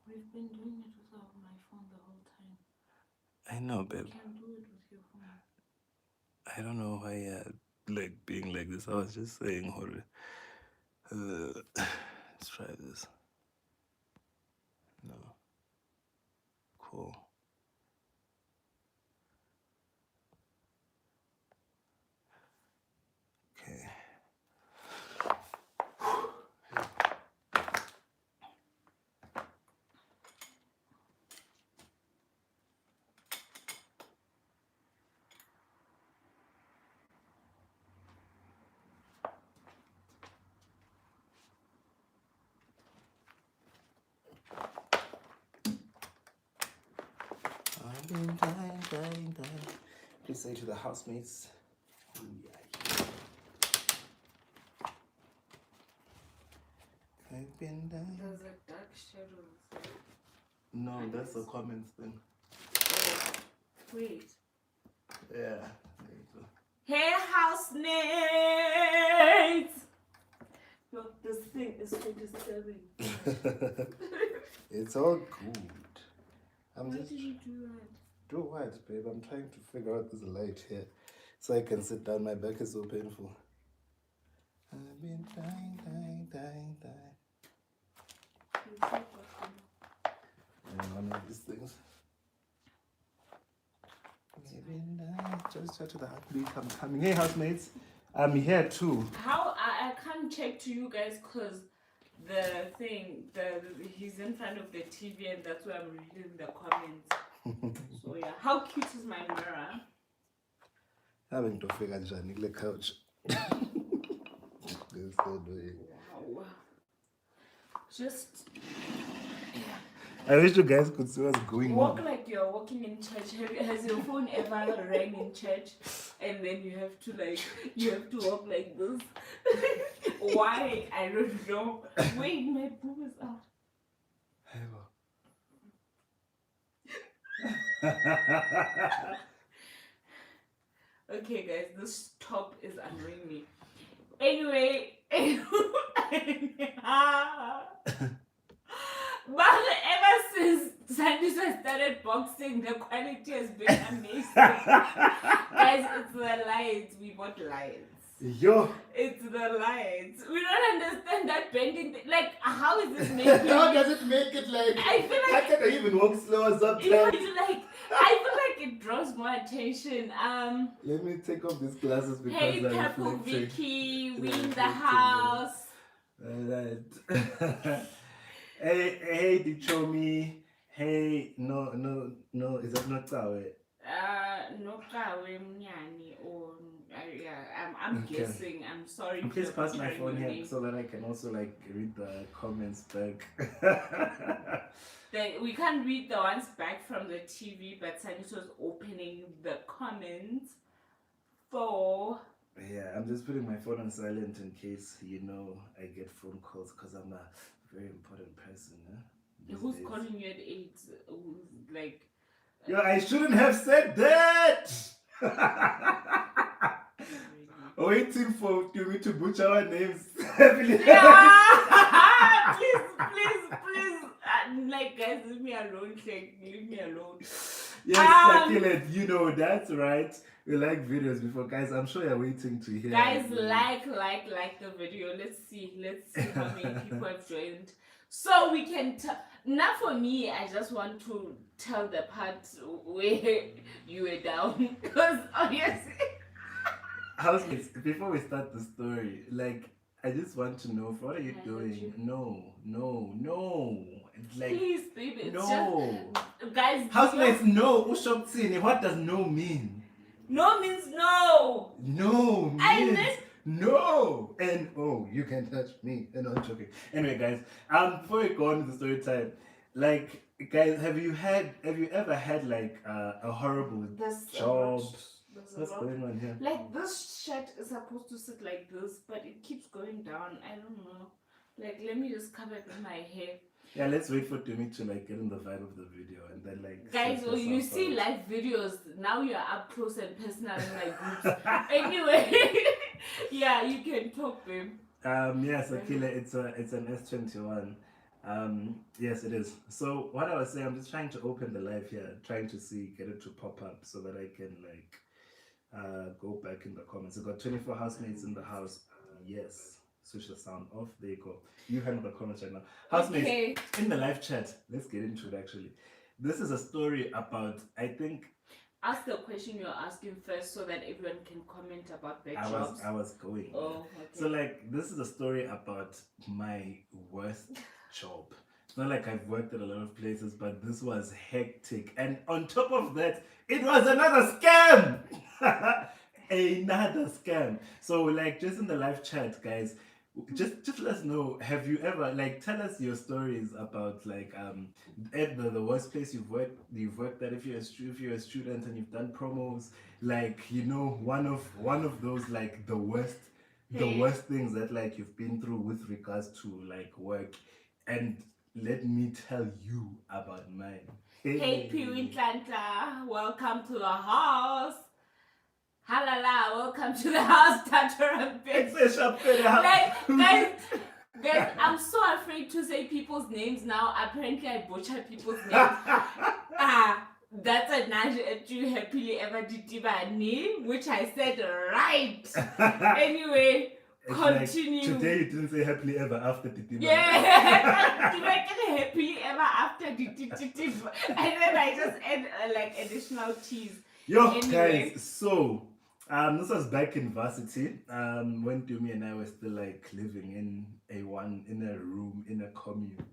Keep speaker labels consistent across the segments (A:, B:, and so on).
A: We've been doing it without my phone the whole time.
B: I know,
A: You
B: babe.
A: can do it with your phone.
B: I don't know why like being like this. I was just saying, hold let's try this. No. Cool. Okay. I've been dying. Please say to the housemates. I've been dying.
A: There's a dark shadows.
B: No, that's the comments thing.
A: Oh, wait.
B: Yeah. There you go.
A: Hey, housemates! Look, this thing is so disturbing.
B: It's all good.
A: Why did you do that?
B: Do what, babe? I'm trying to figure out this light here so I can sit down. My back is so painful. I've been dying. And one of these things. Just to the heartbeat. I'm coming. Hey, housemates. I'm here too.
A: How I can't check to you guys because the thing, he's in front of the TV and that's why I'm reading the comments. So yeah, how cute is my mirror?
B: Having to figure out the couch.
A: Wow. Just
B: I wish you guys could see what's going
A: walk
B: on.
A: like you're walking in church. Has your phone ever rang in church? And then you have to walk like this. Why? I don't know. Wait, my boob is out. Okay, guys, this top is annoying me. Anyway, but ever since Sandisa started boxing, the quality has been amazing. Guys, it's the lights. We bought lights.
B: Yo.
A: It's the lights. We don't understand that bending thing. Like, how is this making?
B: How does it make it like?
A: I feel like.
B: How can I even walk slower sometimes?
A: I feel like it draws more attention.
B: Let me take off these glasses because
A: hey,
B: I'm
A: Purple
B: reflecting.
A: Vicky, we in the house.
B: Alright. hey, Dichomi. Hey, no, is that not Tawe?
A: No Kawe Mnyani or I'm
B: Okay.
A: guessing. I'm sorry.
B: Please pass my phone here so that I can also like read the comments back.
A: We can't read the ones back from the TV, but Sanis was opening the comments for.
B: Yeah, I'm just putting my phone on silent in case I get phone calls because I'm a very important person.
A: Who's calling you at 8? Like.
B: Yo, I shouldn't have said that. Waiting for me to butcher our names.
A: Yeah! please. Like, guys, leave me alone. Leave me alone.
B: Yes, Sakile, that's right. We like videos before. Guys, I'm sure you're waiting to hear.
A: Guys, like the video. Let's see how many people have joined. So we can not for me, I just want to tell the part where you were down. Because obviously
B: Housemates, before we start the story, like I just want to know what are you doing? No. It's like
A: please, baby, it's
B: no.
A: just guys.
B: Housemates, no. What does no mean?
A: No means no.
B: No means no. And you can touch me. And I'm joking. Anyway, guys, before we go on to the story time, like guys, have you ever had like a horrible job? What's going on here?
A: Like this shirt is supposed to sit like this, but it keeps going down. I don't know. Like, let me just cover it with my hair.
B: Yeah, let's wait for Timmy to like get in the vibe of the video and then like.
A: Guys, you see live videos. Now you're up close and personal in my groups. Anyway, yeah, you can talk, babe.
B: Yes, Akila, it's an S21. Yes, it is. So what I was saying, I'm just trying to open the live here, trying to see, get it to pop up so that I can like go back in the comments. I got 24 housemates in the house. Yes. Switch the sound off. There you go. You handle the comments right now. Housemates
A: Okay.
B: in the live chat. Let's get into it actually. This is a story about, I think
A: Ask the question you're asking first so that everyone can comment about their
B: I
A: jobs.
B: was going.
A: Oh, okay.
B: So like this is a story about my worst job. It's not like I've worked at a lot of places, but this was hectic. And on top of that, it was another scam. Another scam. So like just in the live chat, guys, just let us know, have you ever like tell us your stories about like at the worst place you've worked at, if you're a student and you've done promos, like you know one of those like the worst things that like you've been through with regards to like work, and let me tell you about mine.
A: Hey, Piwintlanta, welcome to the house. Halala, welcome to the house, Tata and
B: It's
A: bitch.
B: a sharp fella.
A: Like, guys, I'm so afraid to say people's names now. Apparently, I butcher people's names. That's a nudge at you happily ever did, which I said right. Anyway,
B: It's
A: continue.
B: like, today you didn't say happily ever after Titiba.
A: Yeah, did I get happily ever after the and then I just add like additional cheese.
B: Yo,
A: Anyway.
B: guys, so this was back in varsity. When Dumi and I were still like living in a room in a commune.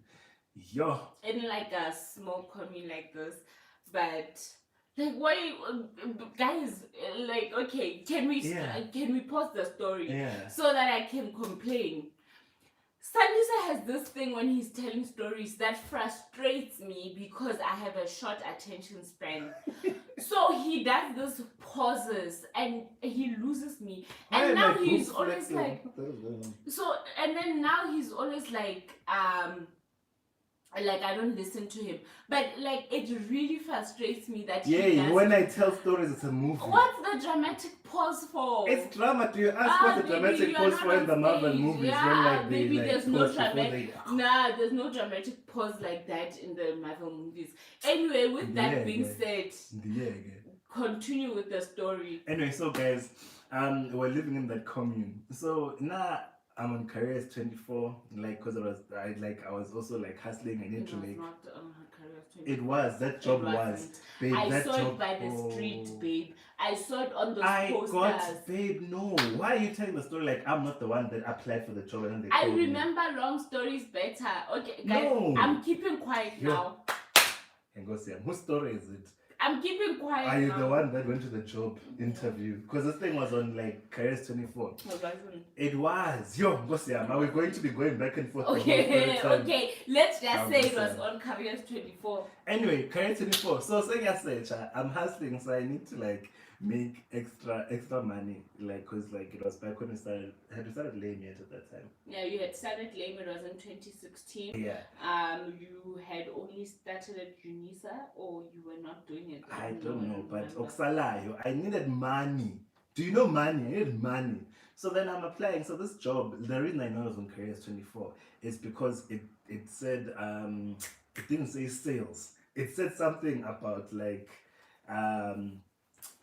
B: Yo,
A: In like a small commune like this, but like why, guys? Like, okay, can we pause the story
B: yeah.
A: so that I can complain? Sandisa has this thing when he's telling stories that frustrates me because I have a short attention span. So he does this pauses and he loses me.
B: Why
A: And
B: am
A: now
B: I
A: he's
B: both
A: always
B: flexing?
A: like,
B: What the hell is going on?
A: so, and then now he's always like I don't listen to him. But like it really frustrates me that he
B: Yeah,
A: does.
B: when I tell stories, it's a movie.
A: What's the dramatic pause for?
B: It's drama. Do you ask what the dramatic pause for in the Marvel movies when like they
A: maybe
B: like
A: there's no
B: pause before
A: dramatic.
B: they...
A: Nah, there's no dramatic pause like that in the Marvel movies. Anyway, with that being said, continue with the story.
B: Anyway, so guys, we're living in that commune. So now I'm on careers 24, like because I was also like hustling. I need to make.
A: Not careers 24.
B: It was that job was. Babe,
A: I
B: that
A: saw
B: job,
A: it by the street, babe. I saw it on those posters.
B: Got, babe, no. Why are you telling the story like I'm not the one that applied for the job and then they
A: I
B: called me?
A: remember long stories better. Okay, guys,
B: No.
A: I'm keeping quiet now.
B: And go see him. Whose story is it?
A: I'm keeping quiet.
B: Are you
A: now.
B: the one that went to the job interview? Because this thing was on like Careers 24. It was. Yo, go see him. Are we going to be going back and forth?
A: Okay, okay. Let's just say it was
B: Sam.
A: on Careers 24.
B: Anyway, Careers 24. So saying I say, I'm hustling, so I need to like make extra money, like because like it was back when we started laying yet at that time.
A: Yeah, you had started laying, it was in 2016.
B: Yeah.
A: You had only started at Unisa, or you were not doing it?
B: I don't know, but Oksalayo, I needed money. Do you know money? I needed money. So then I'm applying. So this job, the reason I know it was on Careers 24 is because it said it didn't say sales. It said something about like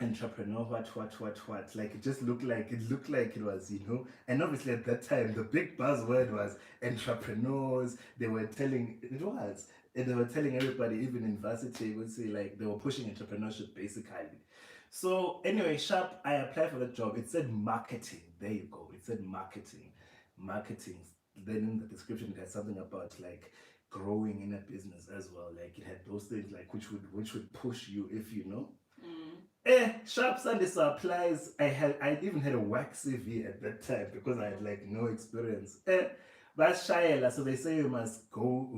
B: entrepreneur, what. Like it just looked like it was, you know. And obviously at that time the big buzzword was entrepreneurs. They were telling everybody, even in varsity, would say like they were pushing entrepreneurship basically. So anyway, sharp, I applied for the job. It said marketing. There you go. It said marketing. Then in the description it had something about like growing in a business as well. Like it had those things like which would push you if you know. Sharp Sunday so applies. I even had a whack CV at that time because I had like no experience. But Shayla, so they say we must go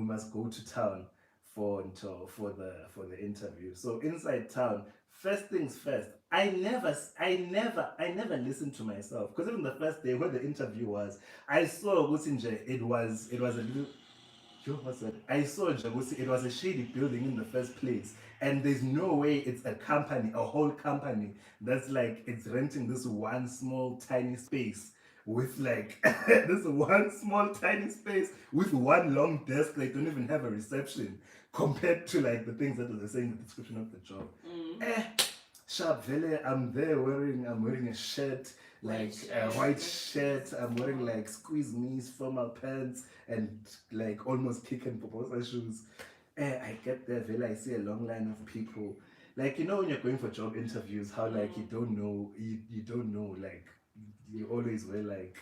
B: to town for the interview. So inside town, first things first, I never listened to myself because even the first day where the interview was, I saw Gusinje, it was a little. What's that? I saw Jagusi, it was a shady building in the first place, and there's no way it's a whole company that's like it's renting this one small tiny space with like this one small tiny space with one long desk. They don't even have a reception compared to like the things that they're saying in the description of the job. Sharp vele, I'm wearing a shirt, like a white shirt. I'm wearing like squeeze knees, formal pants, and like almost kick and poposa shoes. I get there, vele, I see a long line of people. Like, you know, when you're going for job interviews, how like you don't know, like you always wear like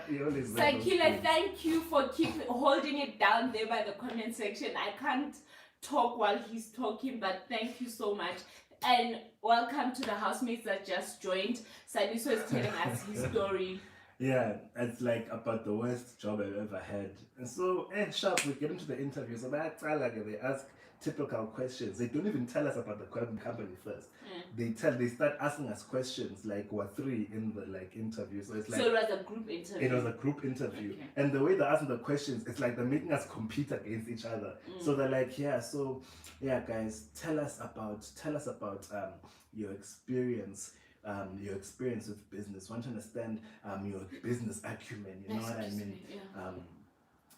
B: you always wear those
A: Sakila,
B: things.
A: thank you for holding it down there by the comment section. I can't talk while he's talking, but thank you so much. And welcome to the housemates that just joined. Saniso is telling us his story.
B: Yeah, it's like about the worst job I've ever had. And so, sharp, we get into the interview. So they ask typical questions. They don't even tell us about the company first. They start asking us questions, like what 3 in the like interview. So it's like,
A: so it was a group interview.
B: It was a group interview.
A: Okay.
B: And the way they're asking the questions, it's like they're making us compete against each other. So they're like, guys, tell us about your experience. Your experience with business. Want to understand your business acumen, you know what I mean?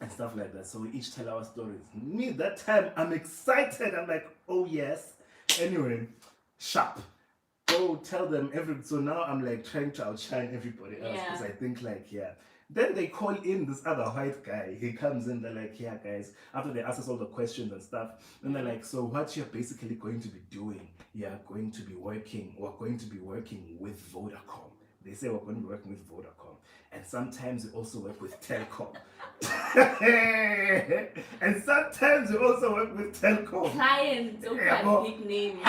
B: And stuff like that. So we each tell our stories. Me, that time, I'm excited. I'm like, oh yes. Anyway, sharp. Go tell them so now I'm like trying to outshine everybody else because I think like, Then they call in this other white guy. He comes in, they're like, guys, after they ask us all the questions and stuff, then they're like, so what you're basically going to be doing, we're going to be working with Vodacom. They say we're going to be working with Vodacom. And sometimes we also work with Telkom. And sometimes we also work with Telkom.
A: Clients, big names.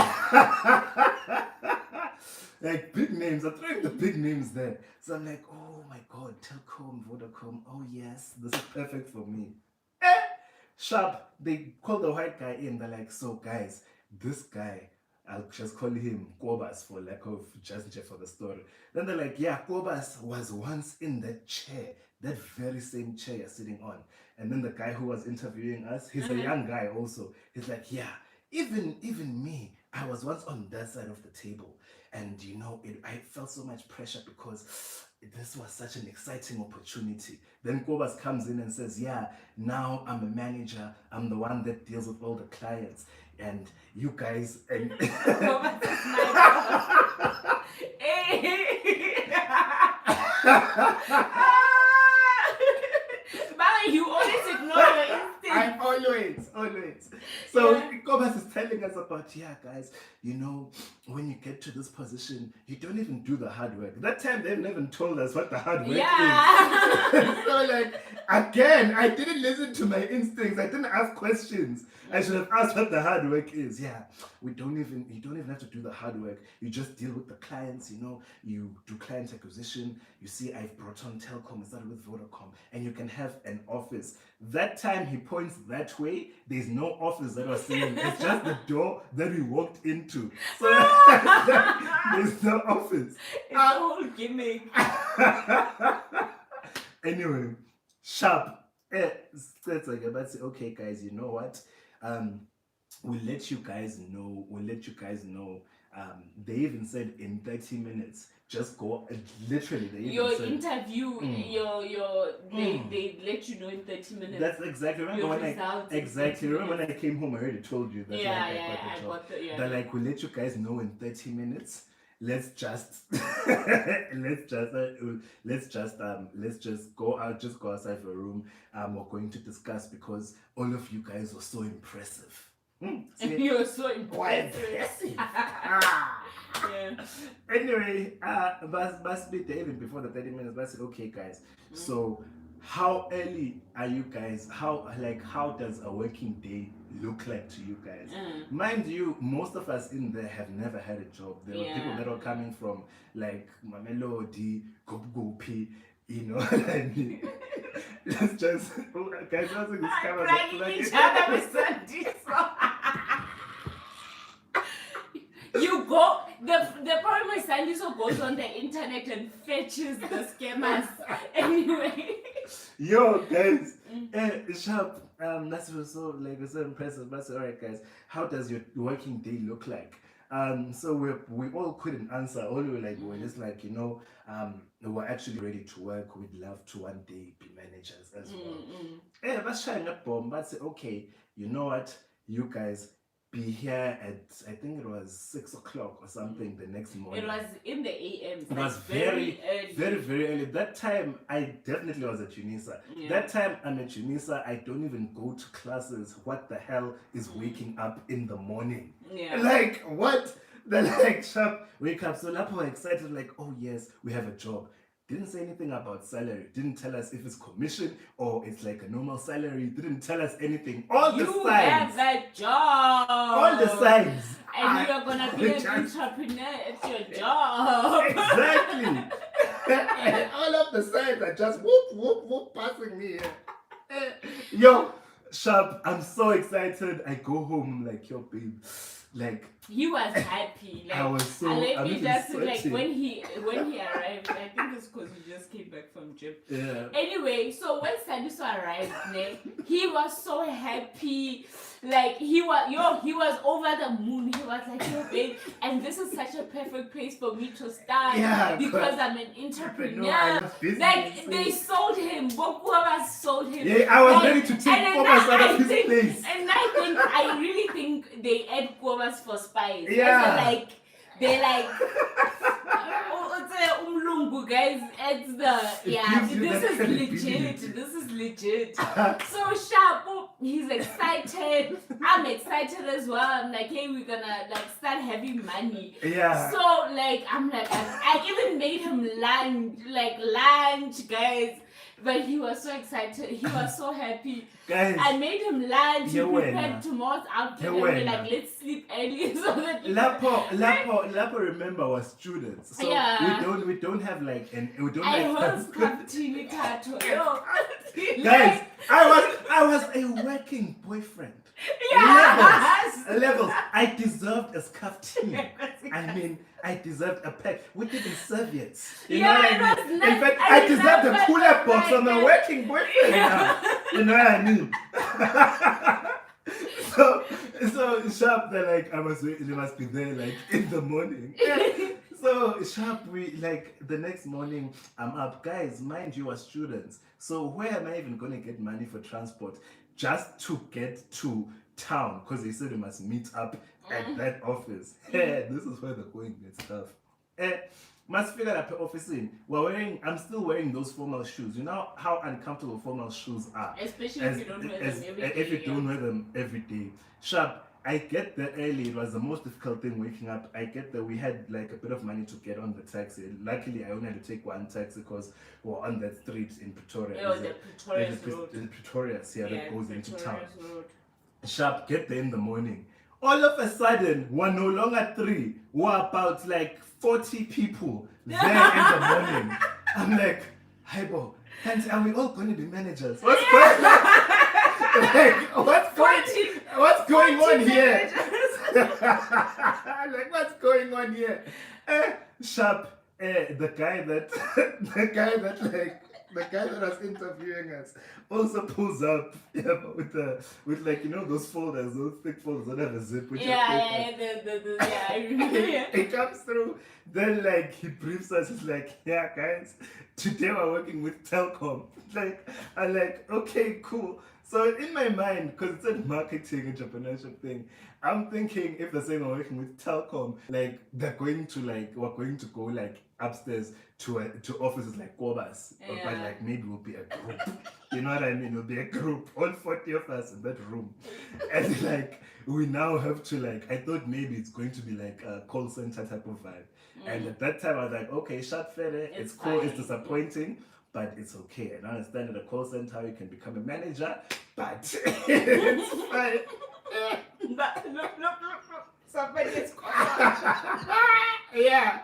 B: Like big names, I'm throwing the big names there. So I'm like, oh my god, Telkom, Vodacom, oh yes, this is perfect for me. Sharp, they call the white guy in, they're like, so guys, this guy, I'll just call him Kobas for lack of just for the story. Then they're like, Kobas was once in that chair, that very same chair you're sitting on. And then the guy who was interviewing us, he's a young guy also. He's like, even me, I was once on that side of the table. And you know, I felt so much pressure because this was such an exciting opportunity. Then Kobas comes in and says, now I'm a manager. I'm the one that deals with all the clients. And you guys... And
A: Kobas is my boss. Mama, you always ignore your instincts.
B: I'm always. So Kobas is telling us about, guys, you know, when you get to this position, you don't even do the hard work. That time, they haven't even told us what the hard work is. So, like, again, I didn't listen to my instincts. I didn't ask questions. I should have asked what the hard work is. You don't even have to do the hard work. You just deal with the clients, you know, you do client acquisition. You see, I've brought on Telkom, I started with Vodacom, and you can have an office. That time he points that way, there's no office that was seen. It's just the door that we walked into. So there's no office.
A: It's a whole gimmick.
B: Anyway, sharp. Okay, guys, you know what? We'll let you guys know. They even said in 30 minutes. Just go. Literally, they even
A: your
B: said,
A: interview. They let you know in 30 minutes.
B: That's exactly. Remember when I came home? I already told you that. I got the job. They're like, we'll let you guys know in 30 minutes. Let's just go out. Just go outside your room. We're going to discuss because all of you guys were so impressive.
A: You're so impressive.
B: Anyway, must be there even before the 30 minutes. But I said, okay, guys. So, how early are you guys? How does a working day look like to you guys? Mind you, most of us in there have never had a job. There were people that are coming from like Mamelodi, Gopi, you know what I mean? Let's just guys, this camera
A: each other with Sandiso. You go. The problem is Sandiso goes on the internet and fetches the scammers. Anyway.
B: Yo, guys, sharp. That's so impressive. But alright, guys, how does your working day look like? So we all couldn't answer. All we were just like, we were actually ready to work. We'd love to one day be managers as well. Yeah, but shine up bomb. But say, okay, you know what? You guys be here at, I think it was 6 o'clock or something the next morning.
A: It was in the AM.
B: It was very
A: early.
B: very, very early. That time, I definitely was at UNISA.
A: Yeah.
B: That time, I'm at UNISA. I don't even go to classes. What the hell is waking up in the morning?
A: Yeah.
B: Like, what? They're like, sharp, wake up. So Lapo were excited, like, oh, yes, we have a job. Didn't say anything about salary. Didn't tell us if it's commission or it's like a normal salary. Didn't tell us anything. All the
A: You
B: signs.
A: have that job.
B: All the signs.
A: And you're gonna be an entrepreneur at your job.
B: Exactly. And all of the signs are just whoop, whoop, whoop, passing me here. Yo, Sharp, I'm so excited. I go home, like, yo, babe, like,
A: he was happy. Like,
B: I was so,
A: let me just like
B: sweating.
A: when he arrived. I think it's because he just came back from gym.
B: Yeah.
A: Anyway, so when Saniso arrived, he was so happy. Like he was over the moon. He was like, yo, babe, and this is such a perfect place for me to start because I'm an entrepreneur. Like they sold him. Whoever sold him.
B: Yeah, I was ready to take Kova's out of his place.
A: And I really think they add Kova's for spice.
B: Yeah.
A: Like they like umlungu guys. It's this is legit. This is legit. So Sharp, he's excited. I'm excited as well. I'm like, hey, we're gonna like start having money.
B: Yeah.
A: So like I even made him lunch, guys. But he was so excited. He was so happy.
B: Guys,
A: I made him lunch. He prepared tomorrow's outfit. And we're like, let's sleep early so that
B: Lapo, remember, was students. So we don't have like we don't
A: I
B: like
A: was captain tattoo.
B: Guys, I was a working boyfriend.
A: Yes.
B: Levels. I deserved a scuffed tea. I mean, I deserved a pack. We did in serviettes. You know what I mean?
A: Nice.
B: In fact, I deserved a cooler box on my working boyfriend now. You know what I mean? so Sharp, they're like, you must be there like in the morning. So Sharp, we like the next morning, I'm up. Guys, mind you are students. So where am I even gonna get money for transport just to get to town? Because they said we must meet up at that office. This is where the going gets tough. Must figure out the office in. I'm still wearing those formal shoes. You know how uncomfortable formal shoes are.
A: Especially if you don't wear them every day.
B: If you don't wear them every day. Sharp, I get there early. It was the most difficult thing waking up. I get there. We had like a bit of money to get on the taxi. Luckily, I only had to take one taxi because we're on that street in Pretoria.
A: The Pretorius Road.
B: In Pretorius, that goes into town.
A: Road.
B: Sharp, get there in the morning. All of a sudden, we're no longer 3. We're about like 40 people there in the morning. I'm like, hi, Bo. And are we all going to be managers? What's going on? What's going on here? Like, what's going on here? Sharp, the guy that was interviewing us also pulls up with like those folders, those thick folders that have a zip.
A: I remember.
B: He comes through, then like he briefs us. He's like, yeah, guys, today we're working with Telkom. Like, I'm like, okay, cool. So in my mind, because it's a marketing entrepreneurship thing, I'm thinking if they're saying we're working with Telkom, like we're going to go like upstairs to offices like Kobas, but like maybe we'll be a group. You know what I mean? We'll be a group, all 40 of us in that room, and like we now have to like. I thought maybe it's going to be like a call center type of vibe, and at that time I was like, okay, shut fair, it's cool, it's disappointing. But it's okay. And I understand at a call center you can become a manager, but it's fine.
A: Look. Somebody is caught on.
B: Yeah,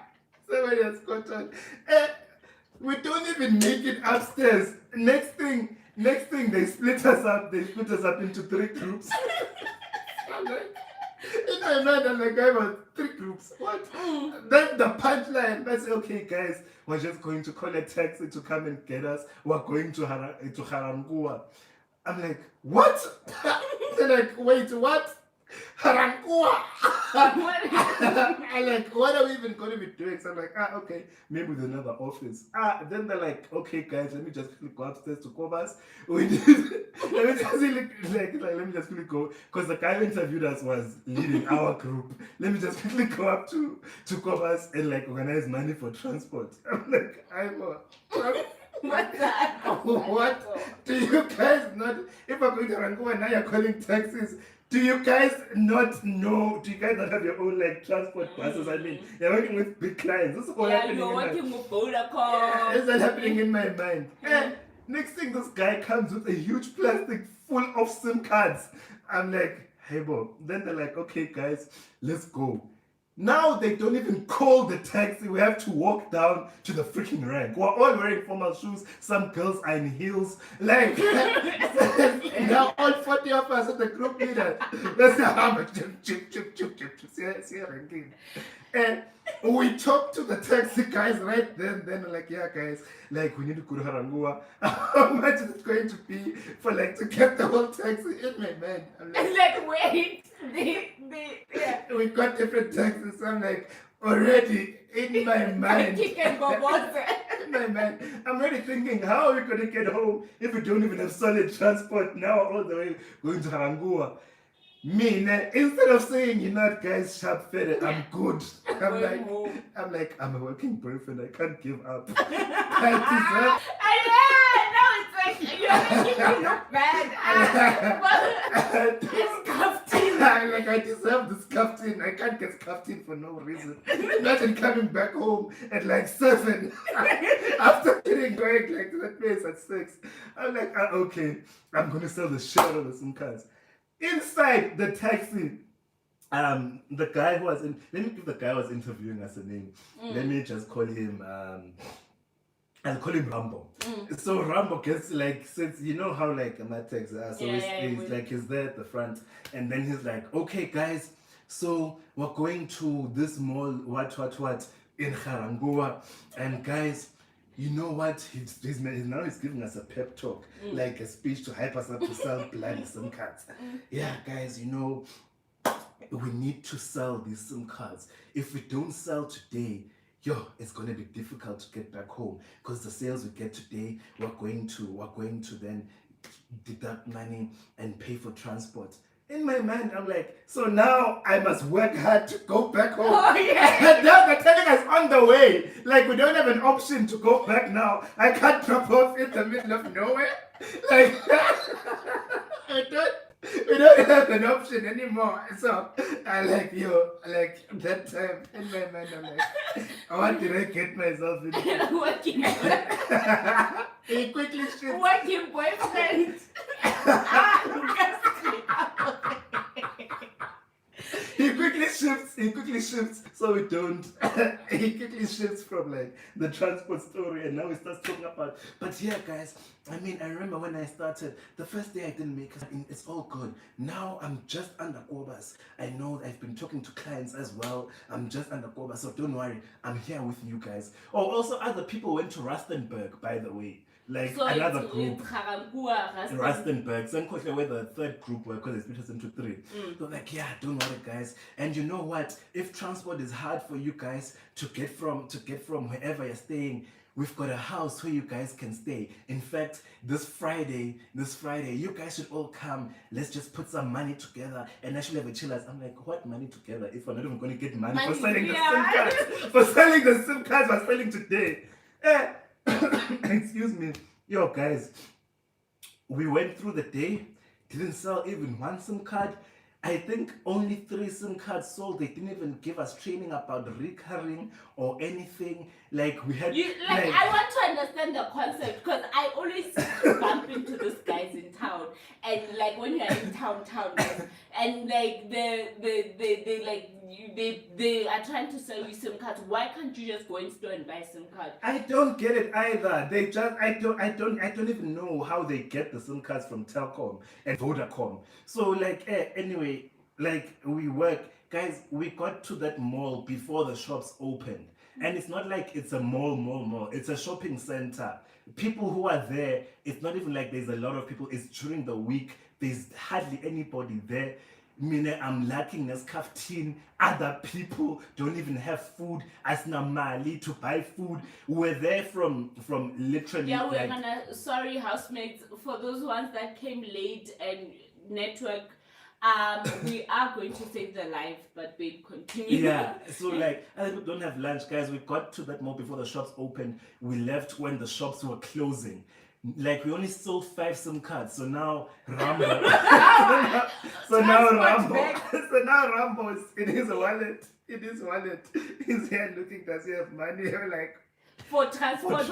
B: somebody has caught on. We don't even make it upstairs. Next thing, they split us up. They split us up into 3 groups. I'm like, in my mind, I'm like, I was 3 groups. What? Then the punchline. I say, okay, guys, we're just going to call a taxi to come and get us. We're going to Harangua. I'm like, what? They're like, wait, what? Harangua.
A: What?
B: I like, what are we even going to be doing? So I'm like, okay, maybe with another office. Then they're like, okay, guys, let me just quickly go upstairs to Cobas. We did, let me just let me just quickly go, because the guy who interviewed us was leading our group. Let me just quickly go up to Cobas and like organize money for transport. I'm like,
A: What the heck?
B: what? Do you guys not? If I'm going to Rangua and now you're calling taxis, do you guys not know? Do you guys not have your own like transport buses? I mean, you're working with big clients. This is all
A: Yeah,
B: happening
A: you're
B: in my
A: working with Vodacom.
B: This is happening in my mind. Next thing, this guy comes with a huge plastic full of SIM cards. I'm like, hey, bro. Then they're like, okay, guys, let's go. Now they don't even call the taxi. We have to walk down to the freaking rank. We're all wearing formal shoes. Some girls are in heels. Like, now all 40 of us are the group leaders. Let's say, how much? See, ranking. And we talked to the taxi guys right then. Then like, yeah, guys, like we need to go to Harangua. How much is it going to be for like to get the whole taxi in my mind? I'm
A: Like, wait, yeah.
B: we got different taxis. I'm like, already in my mind.
A: In
B: my mind, I'm already thinking, how are we going to get home if we don't even have solid transport now all the way going to Harangua? Me, instead of saying, you know what, guys, sharp fed, I'm good. I'm like, I'm a working boyfriend. I can't give up. I deserve.
A: No, it's like you're making me look bad. It's kaftin.
B: I deserve this kaftin. I can't get kaftin for no reason. Imagine coming back home at like 7 after getting going like to that place at 6. I'm like, okay, I'm gonna sell the shit out of the SIM cards. Inside the taxi, the guy who was in, let me give the guy who was interviewing us a name. Let me just call him I'll call him Rambo. So Rambo gets like, since you know how like my text are, so he's like, he's there at the front, and then he's like, okay guys, so we're going to this mall, what in Harangua, and guys, you know what? He's giving us a pep talk, like a speech to hype us up to sell bloody SIM cards. Yeah, guys, you know, we need to sell these SIM cards. If we don't sell today, it's gonna be difficult to get back home because the sales we get today, we're going to then deduct money and pay for transport. In my mind, I'm like, so now I must work hard to go back home.
A: Oh, yeah.
B: And now they're telling us on the way, like we don't have an option to go back now. I can't drop off in the middle of nowhere. Like, we don't have an option anymore. So I like, that time in my mind, I'm like, what did I get myself into?
A: Working
B: He quickly shifts.
A: working boyfriend.
B: He quickly shifts so we don't. He quickly shifts from like the transport story, and now he starts talking about. But yeah, guys, I mean, I remember when I started, the first day I didn't make it. It's all good. Now I'm just under Kobas. I know I've been talking to clients as well. I'm just under Kobas, so don't worry. I'm here with you guys. Oh, also other people went to Rustenburg, by the way. Like
A: So
B: another
A: it's
B: group.
A: Rustenburg.
B: Some question where the third group were because they split us into 3. So like, yeah, don't worry guys. And you know what? If transport is hard for you guys to get from wherever you're staying, we've got a house where you guys can stay. In fact, this Friday, you guys should all come. Let's just put some money together and actually have a chill. I'm like, what money together if we're not even going to get money for selling the SIM cards? For selling the SIM cards we're selling today. Excuse me. Yo, guys, we went through the day, didn't sell even one SIM card. I think only 3 SIM cards sold. They didn't even give us training about recurring or anything. Like we had.
A: I want to understand the concept because I always bump into these guys in town, and like when you're in town, and like they are trying to sell you SIM cards. Why can't you just go in store and buy a SIM card?
B: I don't get it either. They just I don't even know how they get the SIM cards from Telkom and Vodacom. So like anyway, like we work, guys. We got to that mall before the shops opened. And it's not like it's a mall. It's a shopping center. People who are there, it's not even like there's a lot of people. It's during the week. There's hardly anybody there. I'm lacking Nescaftin. Other people don't even have food. Asna mali to buy food. We're there from literally.
A: Yeah, we're gonna. Sorry, housemates, for those ones that came late and network. We are going to save their life, but babe, continue.
B: Yeah, so like, other people don't have lunch, guys. We got to that mall before the shops opened. We left when the shops were closing. Like, we only sold 5 SIM cards, so now Rambo. so now Rambo is in his wallet. He's here looking, does he have money? We're like,
A: for transport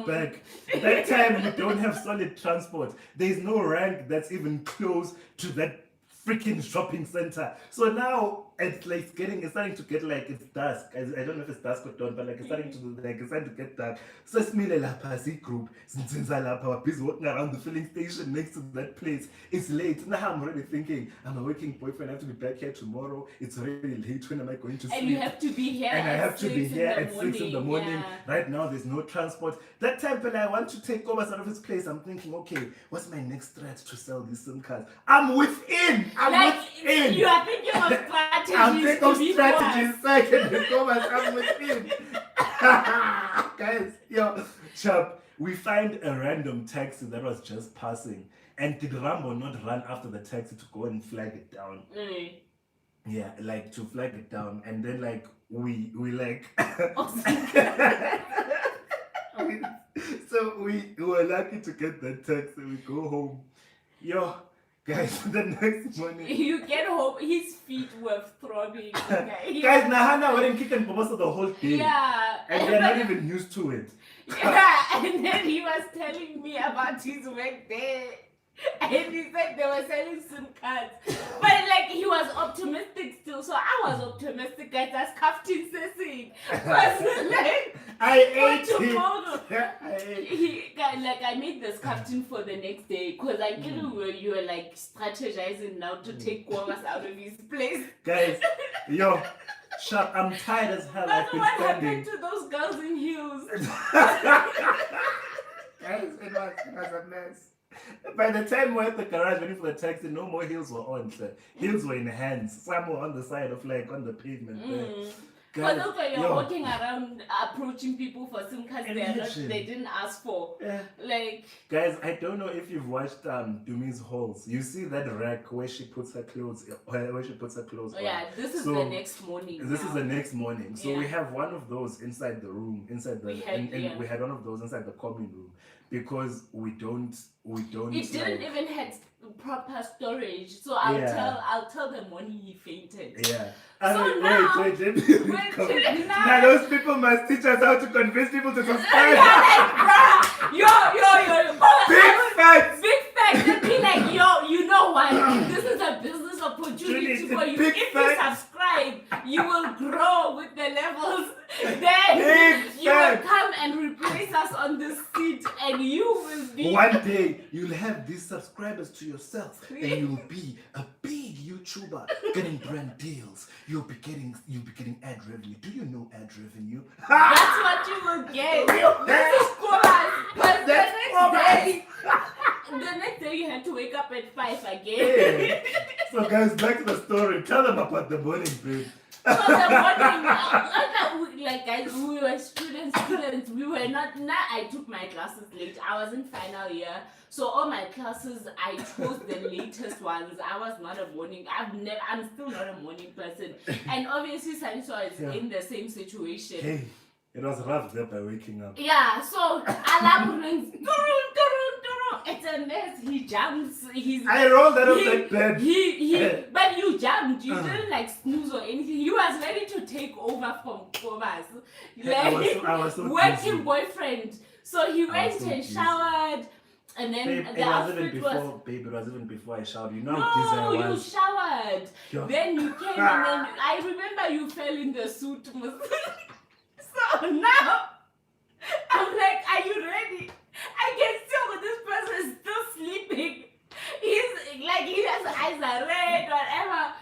B: back. That time we don't have solid transport. There's no rank that's even close to that freaking shopping center. So now it's starting to get like it's dusk. I don't know if it's dusk or dawn, but like it's starting to get dark. So it's me lapha group. Since we're busy walking around the filling station next to that place. It's late. Now I'm already thinking, I'm a working boyfriend, I have to be back here tomorrow. It's already late. When am I going to sleep?
A: And you have to be here.
B: And I have to be here at 6 in the morning.
A: Yeah.
B: Right now there's no transport. That time when I want to take Thomas out of his place, I'm thinking, okay, what's my next threat to sell these SIM cards? I'm within. Within.
A: You are thinking of strategies.
B: I'm thinking of strategies. Second, Thomas, I'm within. Guys, yo, Chap, we find a random taxi that was just passing. And did Rambo not run after the taxi to go and flag it down?
A: Mm.
B: Yeah, like to flag it down. And then like we like so we were lucky to get that taxi. We go home. Yo, guys, the next morning.
A: You get home, his feet were throbbing. Okay?
B: Guys, Nahana weren't kicking Bobosa the whole day.
A: Yeah.
B: And they're not even used to it.
A: Yeah, and then he was telling me about his work there. And he said they were selling SIM cards. But like he was optimistic still, so I was optimistic, guys. That's Captain Sissy. Like,
B: I ate
A: tomorrow.
B: it.
A: I made this captain for the next day because I knew you were like strategizing now to take Kwamas out of his place.
B: Guys, yo, shut. I'm tired as hell.
A: But what happened to those girls in heels?
B: Guys, it was a mess. By the time we're at the garage waiting for the taxi, no more heels were on. Sir. Heels were in hands. Some were on the side of like on the pavement there.
A: But also you're walking around approaching people for SIM cards they didn't ask for.
B: Yeah.
A: Like,
B: guys, I don't know if you've watched Dumi's Halls. You see that rack where she puts her clothes on.
A: Yeah, this is the next morning.
B: This is the next morning. So we have one of those inside the room, we had one of those inside the commune room because we don't
A: it didn't even have proper storage. So I'll tell them when he fainted.
B: Yeah.
A: Wait,
B: now those people must teach us how to convince people to subscribe.
A: Yo.
B: Big facts.
A: They'd be like, yo, you know what? This is a business opportunity for you. If you subscribe, you will grow with the levels. Then you will come and replace us on this seat, and you will be.
B: One day you'll have these subscribers to yourself, and you'll be a big YouTuber getting brand deals. You'll be getting ad revenue. Do you know ad revenue?
A: That's what you will get. This is But the next day you had to wake up at 5 again.
B: Yeah. So guys, back to the story. Tell them about the morning, babe.
A: So the morning, like guys, we were students. We were not. I took my classes late. I was in final year, so all my classes I chose the latest ones. I was not a morning. I'm still not a morning person, and obviously Saniso is in the same situation.
B: Hey, it was rough there by waking up.
A: Yeah, so alarm rings. It's a mess. He jumps.
B: I rolled out of that bed.
A: But you jumped. You didn't like snooze or anything. He was ready to take over from Thomas. Like,
B: I was so
A: working
B: busy.
A: Boyfriend. So he went and showered. And then
B: Babe,
A: the outfit was...
B: Babe, it was even before I showered. You know how busy I was.
A: You showered.
B: Yeah.
A: Then you came and then I remember you fell in the suit. So now I'm like, are you ready? I can still, this person is still sleeping. He's like, his eyes are red, whatever.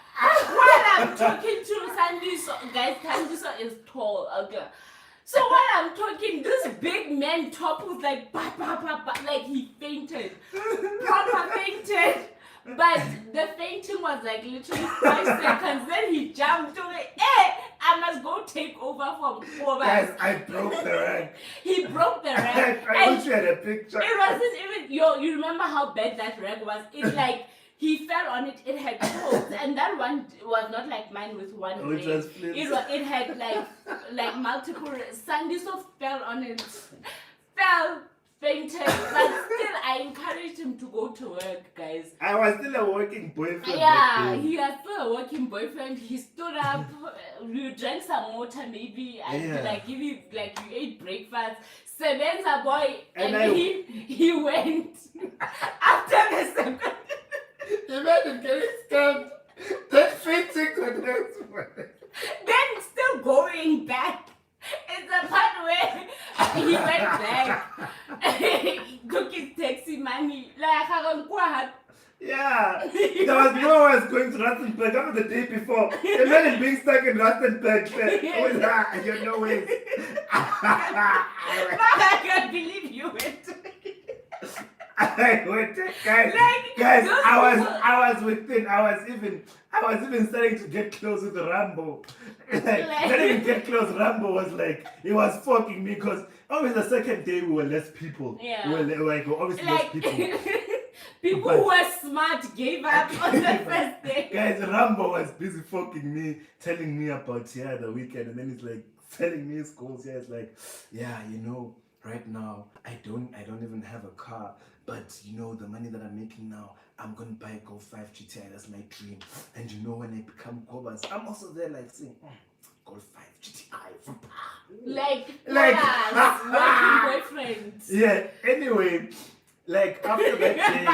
A: While I'm talking to Sandiso, guys, Sandiso is tall, okay. So while I'm talking, this big man topples like, like he fainted. Proper fainted. But the fainting was like literally 5 seconds. Then he jumped to me. Hey, I must go take over from Koba.
B: Guys, I broke the rag.
A: He broke the rag.
B: I wish you had a picture.
A: It wasn't even you remember how bad that rag was? It like he fell on it, it had holes, and that one was not like mine with one
B: Which
A: leg.
B: was flips.
A: It had like multiple Sandy so fell on it. Fell, fainted, but still I encouraged him to go to work, guys.
B: I was still a working boyfriend.
A: Yeah, he was still a working boyfriend. He stood up, you drank some water maybe, and like give you like you ate breakfast. Sebenza boy, and he went after the second.
B: Imagine getting stabbed. Then fainting the next one.
A: Then still going back. It's the part where he went back. He took his taxi money. Like,
B: Yeah. There was no one was going to Rustenburg after the day before. Imagine being stuck in Rustenburg. You're no way.
A: I can't believe you went.
B: I went, guys. I was even starting to get close with Rambo. Not even get close. Rambo was like, he was fucking me because obviously the second day we were less people.
A: Yeah.
B: We were like obviously less people.
A: People who were smart gave up on the first day.
B: Guys, Rambo was busy fucking me, telling me about the weekend, and then he's like telling me his goals. Yeah, it's like, yeah, right now I don't even have a car, but the money that I'm making now, I'm gonna buy a Golf 5 GTI. That's my dream. And when I become Cobas, I'm also there like saying, Golf 5 GTI.
A: Like working boyfriend.
B: Yeah. Anyway, like after that day,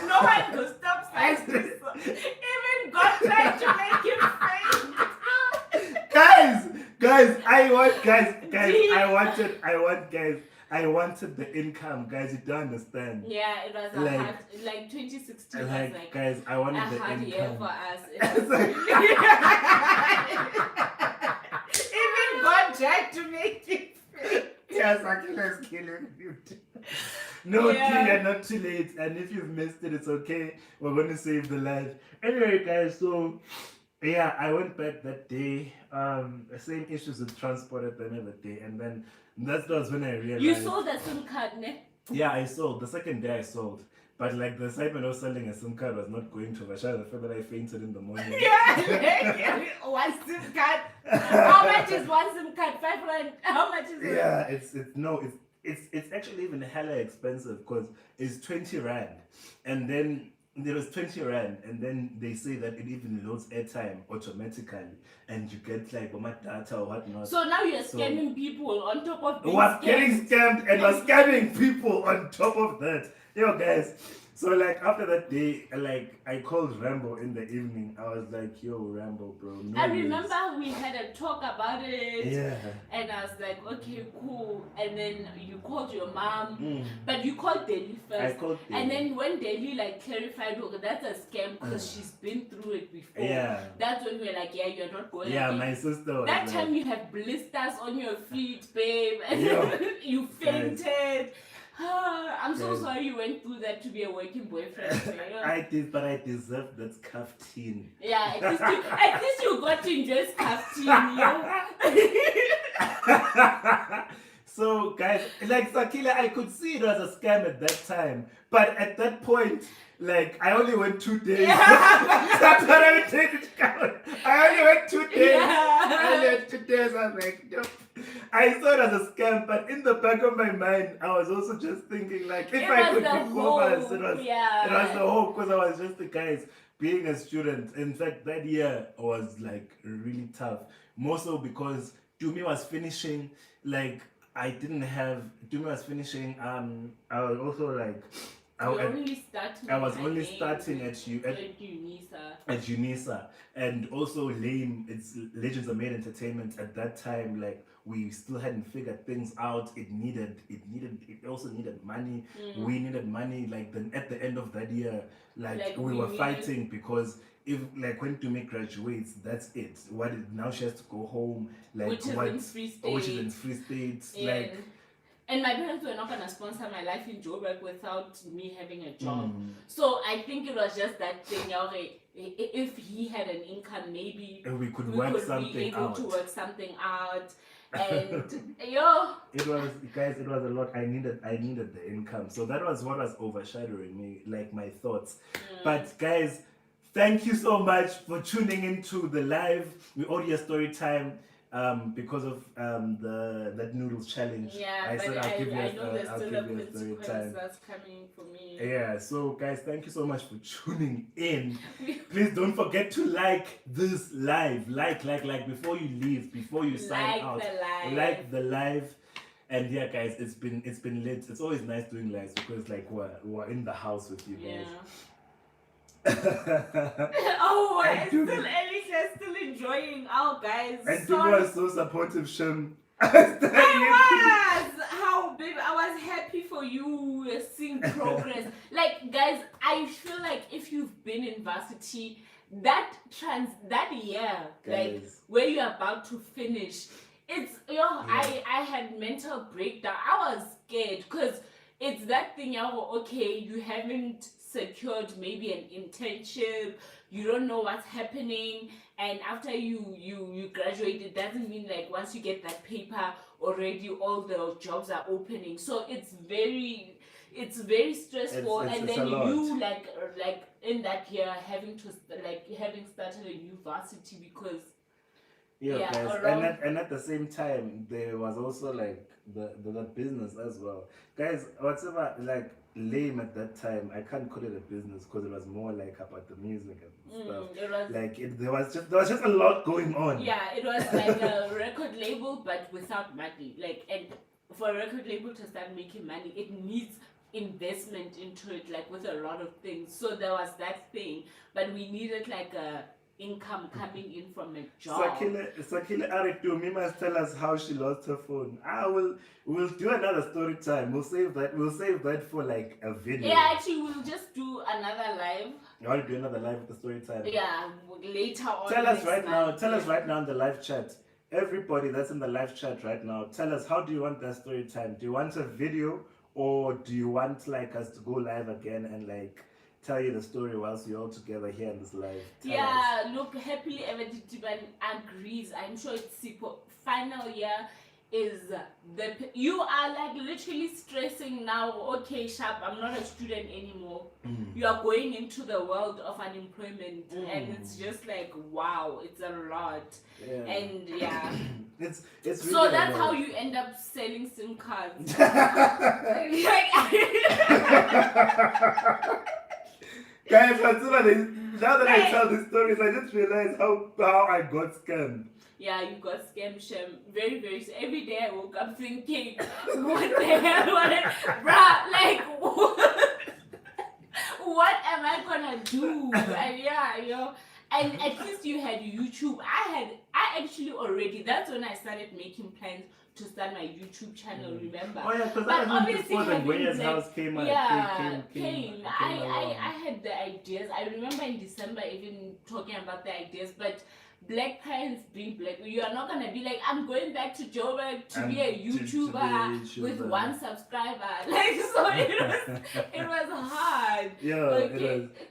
A: no one could stop signs. Even God tried to make him faint.
B: Guys, I wanted the income, guys. You don't understand.
A: Yeah, it was a hard, like 2016 was like
B: guys, I wanted the
A: hard
B: income.
A: year for us. Even God tried to make it faint.
B: Yes, Akila's killing you. No, you're not too late. And if you've missed it, it's okay. We're going to save the life. Anyway, guys, so yeah, I went back that day. The same issues with transport at the end of the day. And then that was when I realized.
A: You sold the SIM card, ne?
B: Yeah, I sold. The second day I sold. But like the excitement of selling a SIM card was not going to Vasha. The fact that I fainted in the morning.
A: Yeah, one SIM card. How much is one SIM card? 5 rand. How much is it?
B: Yeah, it's actually even hella expensive because it's 20 rand, and then there was 20 rand, and then they say that it even loads airtime automatically, and you get like data or whatnot.
A: So now you're scamming people on top of being
B: was getting scammed and was scamming people on top of that. Yo, guys. So like after that day, like I called Rambo in the evening. I was like, "Yo, Rambo, bro." No
A: I remember we had a talk about it.
B: Yeah.
A: And I was like, "Okay, cool." And then you called your mom, but you called Delhi first.
B: I called Delhi.
A: And then when Delhi like clarified, "Okay, that's a scam because she's been through it before."
B: Yeah.
A: That's when we were like, "Yeah, you're not going."
B: Yeah,
A: again.
B: my sister was
A: That
B: like,
A: time you had blisters on your feet, babe, and you fainted. I'm so sorry you went through that to be a working boyfriend.
B: I did, but I deserved that scarf teen.
A: Yeah, at least you got to enjoy scarf teen,
B: So, guys, like Sakila, I could see it was a scam at that time. But at that point, like, I only went 2 days. That's what I would take it down. I only went 2 days. I only went 2 days. I was like, nope. I saw it as a scam, but in the back of my mind, I was also just thinking, like, if I could be Cobas, it was the hope, because I was just the guys being a student. In fact, that year was like really tough. More so because Dumi was finishing, like, Dumi was finishing, I was also like, I was only starting at UNISA, and also it's Legends of Made Entertainment at that time. Like we still hadn't figured things out. It also needed money. We needed money. Like then at the end of that year, like we were fighting because if like when Dumi graduates, that's it. Now she has to go home. Like
A: which is in Free State.
B: Yeah.
A: And my parents were not going to sponsor my life in Joburg without me having a job. So I think it was just that thing. Okay, if he had an income, maybe
B: and we could
A: be
B: something
A: able
B: out.
A: to work something out. And yo,
B: it was, guys, it was a lot. I needed the income, so that was what was overshadowing me, like my thoughts. But guys, thank you so much for tuning into the live. We audio story time. Because of that noodles challenge.
A: Yeah,
B: I said I'll give you
A: I know there's still a
B: story
A: consequence
B: time.
A: that's coming for me.
B: Yeah, so guys, thank you so much for tuning in. Please don't forget to like this live. Like before you leave, before you sign out. Like the live. And yeah, guys, it's been lit. It's always nice doing lives because like we're in the house with you guys.
A: Yeah. Oh, Alicia's still enjoying. Oh, guys.
B: And Dude was so supportive, Shem.
A: I was. How, baby? I was happy for you seeing progress. Like, guys, I feel like if you've been in varsity, that year,
B: guys,
A: like where you're about to finish, it's I had mental breakdown. I was scared because it's that thing. Okay, you haven't secured maybe an internship, you don't know what's happening, and after you graduate, it doesn't mean like once you get that paper already all the jobs are opening. So it's very stressful.
B: It's
A: and then
B: you
A: like in that year having started a new varsity because
B: guys, and at the same time there was also like the business as well, guys. Whatever, like lame at that time, I can't call it a business because it was more like about the music and stuff.
A: It was
B: like there was just a lot going on.
A: Yeah, it was like a record label but without money. Like, and for a record label to start making money, it needs investment into it, like with a lot of things. So there was that thing, but we needed like a income coming in from a job.
B: Sakile Arikumi must tell us how she lost her phone. We'll do another story time. We'll save that for like a video.
A: Yeah, actually we'll just do another live.
B: You want to do another live with the story time?
A: Yeah, later on.
B: Tell us right now in the live chat. Everybody that's in the live chat right now, tell us, how do you want that story time? Do you want a video, or do you want like us to go live again and like tell you the story whilst we're all together here in this live?
A: Look, happily ever Tiban agrees. I'm sure it's super. Final year is you are like literally stressing now. Okay, Sharp, I'm not a student anymore. You are going into the world of unemployment, and it's just like wow, it's a lot. And
B: it's really
A: so that's how you end up selling SIM cards.
B: Guys, now that I tell these stories, I just realized how I got scammed.
A: Yeah, you got scammed, Shem. Very, very. Every day I woke up thinking, what the hell? Bruh, like, what am I gonna do? And and at least you had YouTube. I actually already, that's when I started making plans to start my YouTube channel, remember?
B: Oh yeah, because that was before the Ngwenyas house came out.
A: Came. I had the ideas. I remember in December even talking about the ideas, but black parents being black, you are not gonna be like, I'm going back to Joburg to be a YouTuber with 1 subscriber. Like, so it was hard.
B: Yeah,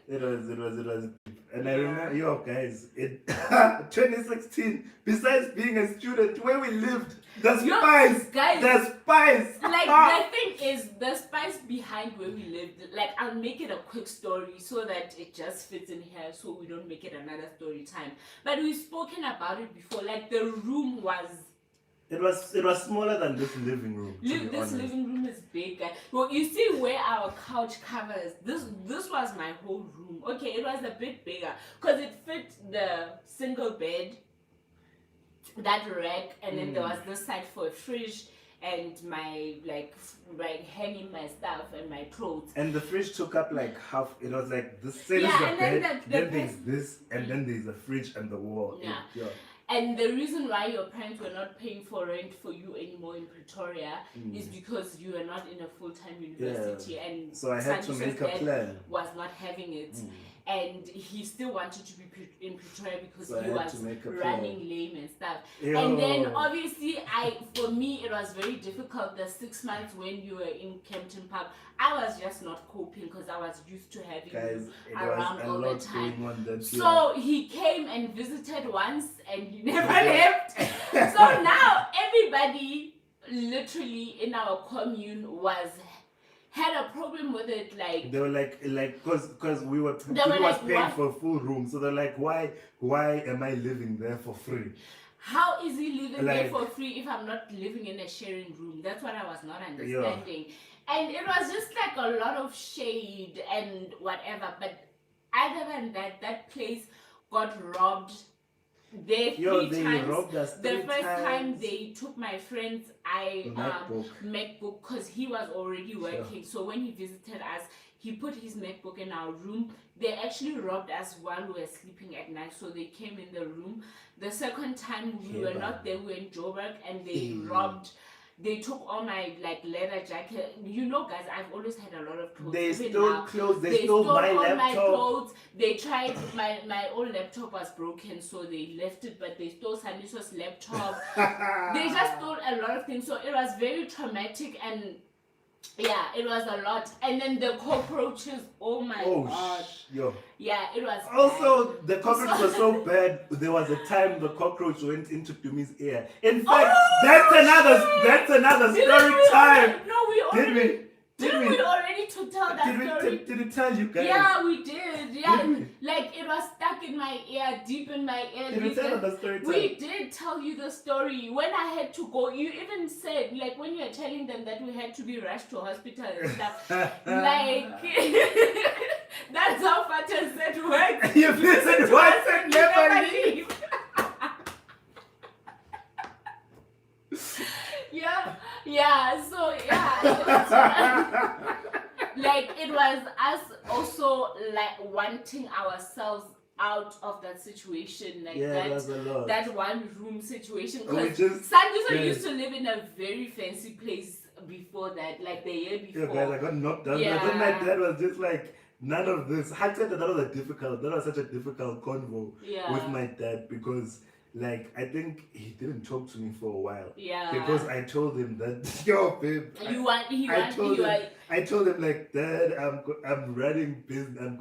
B: it was. And I remember, guys, in 2016, besides being a student, where we lived, the spice.
A: Like, the thing is, the spice behind where we lived, like, I'll make it a quick story so that it just fits in here so we don't make it another story time. But we've spoken about it before, like, the room was...
B: It was smaller than this living room.
A: This living room is big. Well, you see where our couch covers. This was my whole room. Okay, it was a bit bigger because it fit the single bed, that rack, and then there was this side for a fridge and my like hanging my stuff and my clothes.
B: And the fridge took up like half. It was like this side is the bed. Then there's this, and then there's the fridge and the wall.
A: Yeah. And the reason why your parents were not paying for rent for you anymore in Pretoria is because you were not in a full-time university, and
B: so I had to make a plan.
A: Was not having it, and he still wanted to be in Pretoria because
B: So I
A: he
B: had
A: was
B: to make a
A: running
B: plan.
A: lame and stuff.
B: Yo.
A: And then obviously for me it was very difficult the 6 months when you were in Kempton Park. I was just not coping because I was used to having
B: Guys,
A: you
B: it
A: around
B: was a
A: all the
B: lot
A: time.
B: going on that year.
A: So he came and visited once and he never left. So now everybody literally in our commune had a problem with it. Like
B: they were like because we was
A: like,
B: paying
A: what?
B: for a full room, so they're like, why am I living there for free?
A: How is he living there
B: Like-
A: for free if I'm not living in a sharing room? That's what I was not understanding. And it was just like a lot of shade and whatever. But other than that, that place got robbed there
B: They
A: times.
B: robbed us
A: The
B: three
A: first time
B: times.
A: they took my friend's MacBook because he was already working. So when he visited us, he put his MacBook in our room. They actually robbed us while we were sleeping at night. So they came in the room. The second time we were not there, we were in Joburg, and they took all my like leather jacket. You know, guys, I've always had a lot of clothes.
B: They
A: Even
B: stole
A: now,
B: clothes. They
A: stole
B: stole my
A: all
B: laptop.
A: my clothes. They tried my old laptop was broken, so they left it. But they stole Saniso's laptop. They just stole a lot of things. So it was very traumatic, and yeah, it was a lot. And then the cockroaches. Oh my god.
B: Yo.
A: Yeah, it was.
B: Also,
A: bad.
B: the cockroach was so bad. There was a time the cockroach went into Tumi's ear. In fact, that's another story time.
A: No, we already.
B: Did
A: we already to tell that story?
B: Did we tell you guys?
A: Yeah, we did. Yeah,
B: Did we?
A: like it was stuck in my ear, deep in my ear.
B: Did we tell the story time?
A: We did tell you the story. When I had to go, you even said, like, when you were telling them that we had to be rushed to hospital and stuff. Like, that's how Fatah said works.
B: You visit once and never leave.
A: So like it was us also like wanting ourselves out of that situation, like that one room situation, because Sandusa used to live in a very fancy place before that, like the year before.
B: Yeah, guys, I got knocked down. Yeah. Then my dad was just like, none of this. I said that was such a difficult convo with my dad, because like I think he didn't talk to me for a while. Yeah. Because I told him that, yo, babe. I told him like, Dad, I'm running business. I'm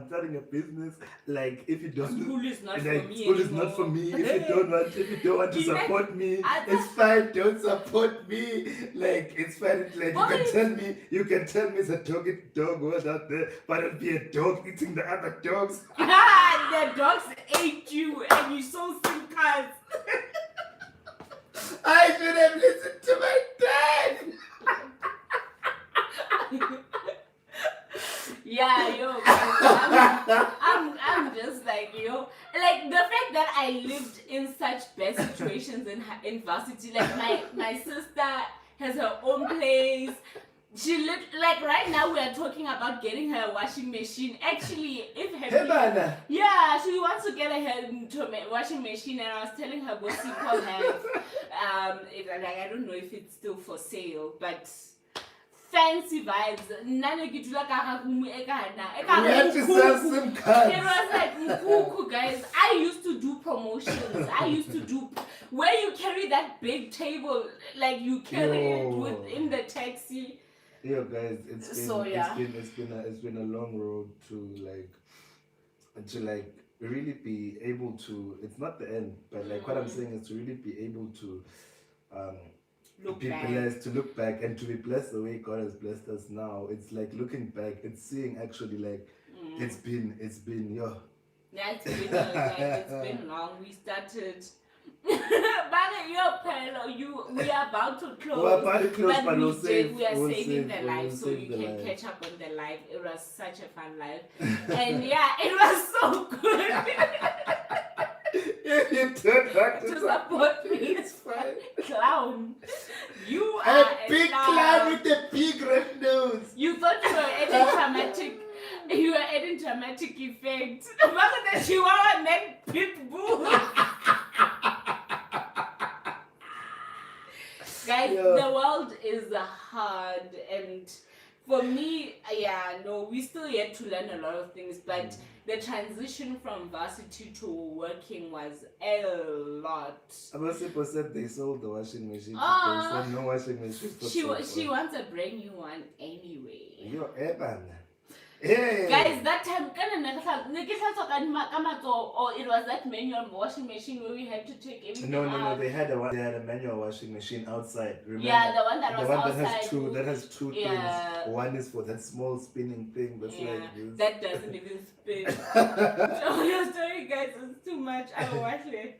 B: starting a business. Like, if you don't,
A: school is not
B: like,
A: for me.
B: School is not for me. If you don't want to support me, it's fine. Don't support me. Like, it's fine. Like, you can tell me it's a dog was out there, but it'll be a dog eating the other dogs.
A: The dogs ate you, and you saw some cars.
B: I should have listened to my dad.
A: Yeah, yo, I'm just like, yo, like the fact that I lived in such bad situations in varsity, like my sister has her own place. She lived, like right now we are talking about getting her a washing machine. Actually, she wants to get a washing machine, and I was telling her what she called have. I don't know if it's still for sale, but fancy vibes.
B: We had to sell SIM cards.
A: It was like mkuku, guys. I used to do promotions. I used to do where you carry that big table, like you carry it within the taxi.
B: Yeah, guys, it's been a long road to really be able to. It's not the end, but like what I'm saying is to really be able to blessed, to look back and to be blessed the way God has blessed us now. It's like looking back, it's seeing actually like it's been yo.
A: Yeah, it's been long. We started. We are about to close.
B: We're about to close, but
A: we are saving the life, so you can catch up on the live. It was such a fun live, and yeah, it was so good.
B: If you turn back to
A: support me, it's
B: fine.
A: Clown, you are
B: a big clown with a big red nose.
A: You thought you were adding dramatic. You were adding dramatic effect. Rather than Chihuahua named Pitbull. Guys, the world is hard, and For me, yeah, no, we still yet to learn a lot of things, but the transition from varsity to working was a lot.
B: Most people said they sold the washing machine. They said no washing machine.
A: She wants a brand new one anyway.
B: You're Evan. Hey.
A: Guys, that time, or it was that manual washing machine where we had to take everything
B: No,
A: out.
B: they had a manual washing machine outside. Remember?
A: Yeah, the one that was outside.
B: That has two things. One is for that small spinning thing that's like this.
A: That doesn't even spin. So your story, guys, is too much. I watch it.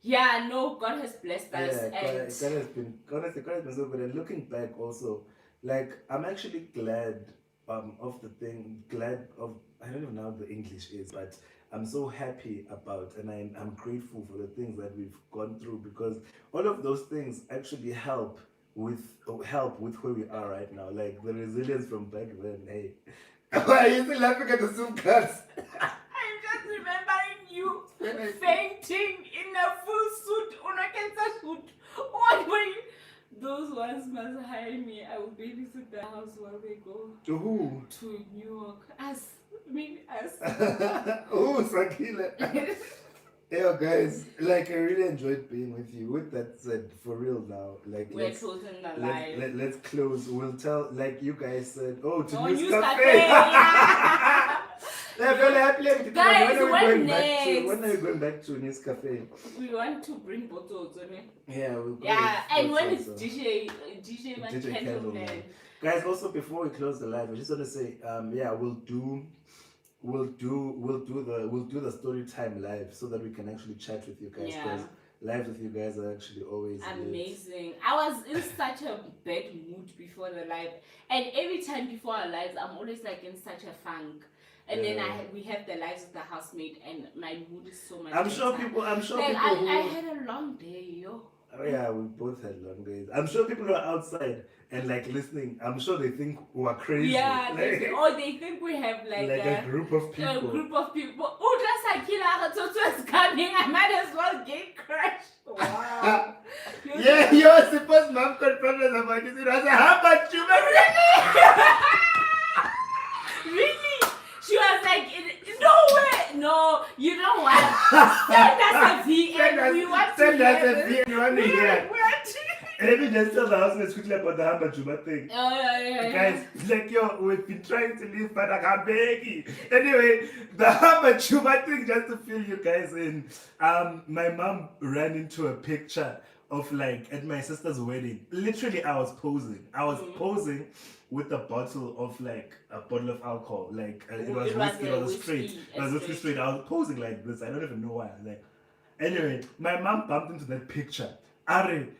A: Yeah, no, God has blessed us.
B: Yeah, God has been honestly, God has been so good. And looking back also, like I'm actually glad of the thing, glad of, I don't even know how the English is, but I'm so happy about, and I'm grateful for the things that we've gone through, because all of those things actually help with where we are right now. Like the resilience from back then. Hey, why are you still laughing at the Zoom cards?
A: I'm just remembering you fainting in a full suit, cancer suit. What were you? Those ones must hire me. I will babysit the house while they go
B: To who?
A: to New York. Us.
B: Oh, Sakila. Yeah, guys, like I really enjoyed being with you. With that said, for real now, like
A: we're closing the live.
B: Let's close. We'll tell, like you guys said, to
A: News
B: Cafe.
A: Guys,
B: when are you going back to News Cafe?
A: We want to bring bottles, on it.
B: Yeah, we'll go.
A: Yeah, and when it's DJ Candleman.
B: Guys, also before we close the live, I just want to say, we'll do the story time live so that we can actually chat with you guys. Because lives with you guys are actually always
A: amazing. I was in such a bad mood before the live, and every time before our lives, I'm always like in such a funk. And then we have the lives of the housemate, and my mood is so much.
B: I'm sure people.
A: I had a long day, yo.
B: Oh yeah, we both had long days. I'm sure people who are outside and like listening, I'm sure they think we're crazy.
A: Yeah, they think we have like
B: a group of people.
A: A group of people. Oh, just like Toto is coming. I might as well get crushed. Wow.
B: Yeah, you're supposed to have confirmed about this. It was a how much you
A: really? She was like, no way, no, you know what? Send us a VM. We want to hear.
B: Let me just tell the housemates quickly about the Hamba Juba thing.
A: Yeah.
B: Guys, like, we've been trying to leave, but I can't beg you. Anyway, the Hamba Juba thing, just to fill you guys in. My mom ran into a picture of like at my sister's wedding. Literally, I was posing. Posing with a bottle of alcohol. Like it was whiskey. It was straight. It was whiskey straight. I was posing like this. I don't even know why. Like, anyway, my mom bumped into that picture. Ari,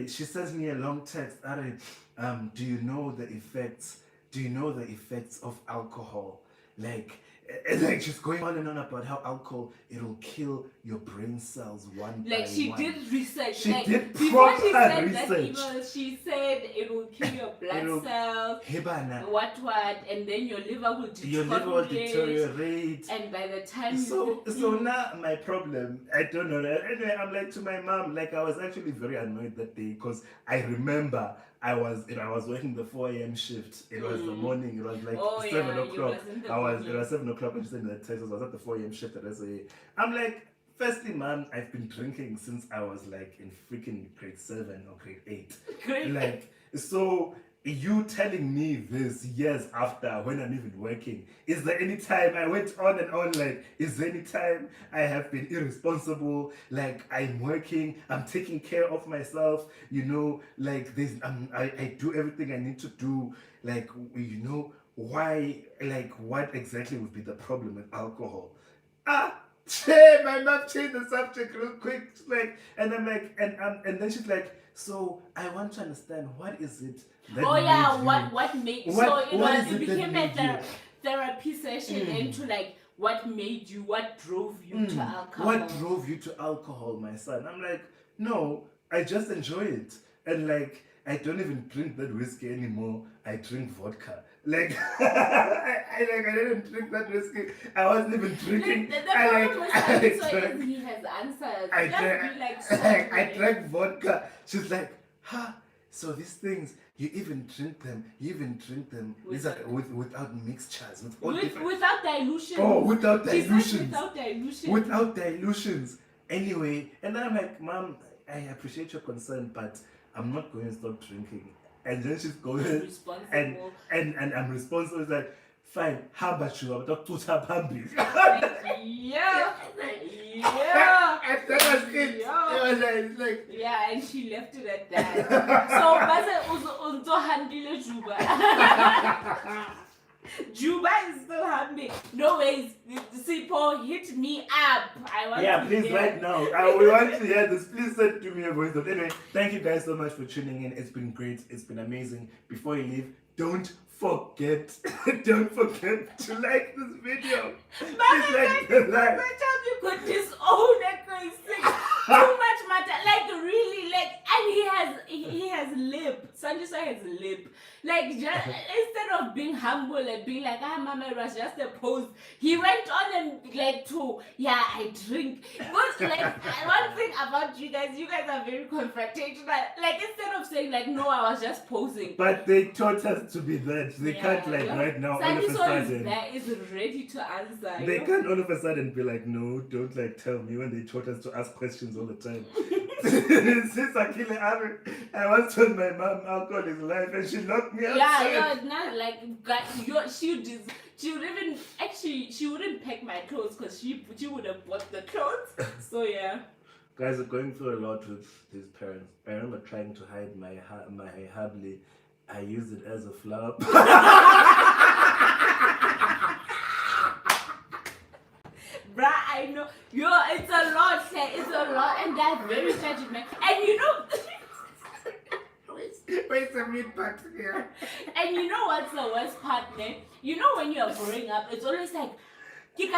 B: she sends me a long text. Ari, do you know the effects of alcohol? Like she's going on and on about how alcohol, it'll kill your brain cells one by one.
A: Like she did research.
B: She did
A: before
B: proper
A: she said
B: research.
A: That she said it will kill your blood cells. What? And then your liver will deteriorate. And by the time
B: so now my problem, I don't know. Anyway, I'm like to my mom, like I was actually very annoyed that day because I remember I was working the 4 a.m. shift. It was the morning. It was like 7 o'clock. It was 7 o'clock when she sent me that text. I was at the 4 a.m. shift at SAA. I'm like, firstly, man, I've been drinking since I was like in freaking grade 7 or grade 8. Like, so you telling me this years after when I'm even working, is there any time I went on and on, like, is there any time I have been irresponsible? Like, I'm working, I'm taking care of myself, like this, I do everything I need to do, like, why, like, what exactly would be the problem with alcohol? My mom changed the subject real quick, like, and I'm like, and then she's like, so I want to understand, what is it that
A: it became a therapy session into like what drove you to alcohol.
B: What drove you to alcohol, my son? I'm like, no, I just enjoy it. And like, I don't even drink that whiskey anymore. I drink vodka. Like, I didn't drink that whiskey. I wasn't even drinking.
A: The problem was he has answers.
B: I drank vodka. She's like, So these things, you even drink them. These are without mixtures, with all different.
A: Without dilution.
B: Oh, without
A: She said
B: dilutions.
A: without dilution.
B: Without dilutions. Anyway, and then I'm like, Mom, I appreciate your concern, but I'm not going to stop drinking. And then she's going, and I'm responsible. It's like, fine, how about you? I'm talking to Tabambi.
A: Yeah.
B: And that was it.
A: Yeah.
B: It was like,
A: yeah, and she left it at that. So, Basa also handle Juba. Juba is still happy. No ways. Sipo, hit me up. I want to
B: please,
A: hear.
B: right now. We want to hear this. Please send to me a voice note. Anyway, thank you guys so much for tuning in. It's been great. It's been amazing. Before you leave, don't forget to like this video. Please like the like.
A: You could disown it going sick. Too much matter. Like really, like, and he has lip. Sanjusa has lip. Like just instead of being humble and being like, mama, it was just a pose. He went on and like I drink. But like one thing about you guys are very confrontational. Like instead of saying like, no, I was just posing.
B: But they taught us to be that. They can't right now all of a sudden.
A: Is ready to answer.
B: They can't all of a sudden be like, no, don't like tell me when they taught us to ask questions all the time. Since I once told my mom alcohol is life and she locked me outside.
A: Yeah, not like she wouldn't pack my clothes because she would have bought the clothes. So yeah.
B: Guys are going through a lot with his parents. I remember trying to hide my hubly. I used it as a flop.
A: Bruh, I know. It's a lot, and that's very tragic, man. And you know,
B: where's the meat part here?
A: And you know what's the worst part, man? You know when you're growing up, it's always like, it's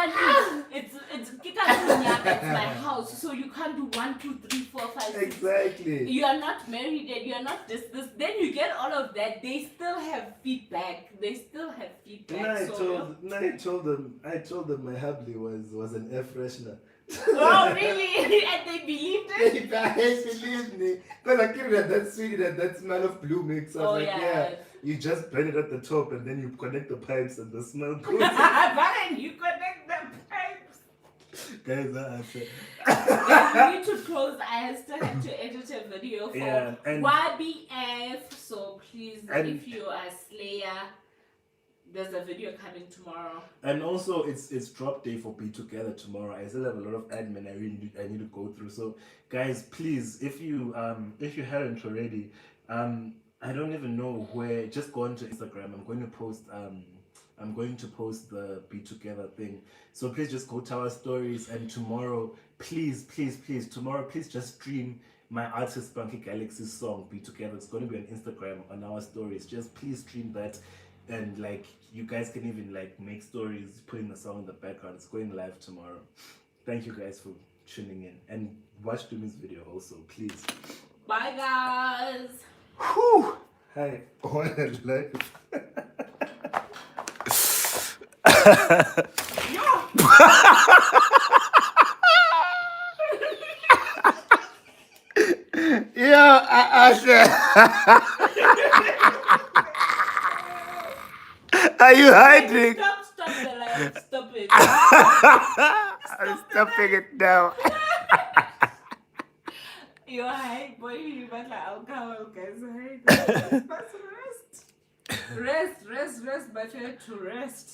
A: my house, so you can't do 1, 2, 3, 4, 5, 6.
B: Exactly.
A: You are not married yet, you are not this. Then you get all of that. They still have feedback.
B: And I told them my hubly was an air freshener.
A: Oh really? And they believed it?
B: They believed me. Because I kept that sweet, that smell of blue mix. I was you just burn it at the top and then you connect the pipes and the smell goes.
A: But you connect the pipes.
B: Guys,
A: we need to close. I still have to edit a video for YBF. So please, if you are a Slayer, there's a video coming tomorrow. And
B: also, it's drop day for Be Together tomorrow. I still have a lot of admin I need to go through. So, guys, please, if you hadn't already, I don't even know where. Just go onto Instagram. I'm going to post the Be Together thing. So please just go to our stories. And tomorrow, please, tomorrow, please just stream my artist Spunky Galaxy's song Be Together. It's going to be on Instagram on our stories. Just please stream that. And like you guys can even like make stories, putting the song in the background. It's going live tomorrow. Thank you guys for tuning in and watch Dumi's video also, please.
A: Bye guys.
B: Whew. Hi. What a life. I said. Are you hiding?
A: Stop the light. Stop it.
B: I'm stopping it now.
A: You're high, boy. You might like alcohol, guys. Rest, but you have to rest.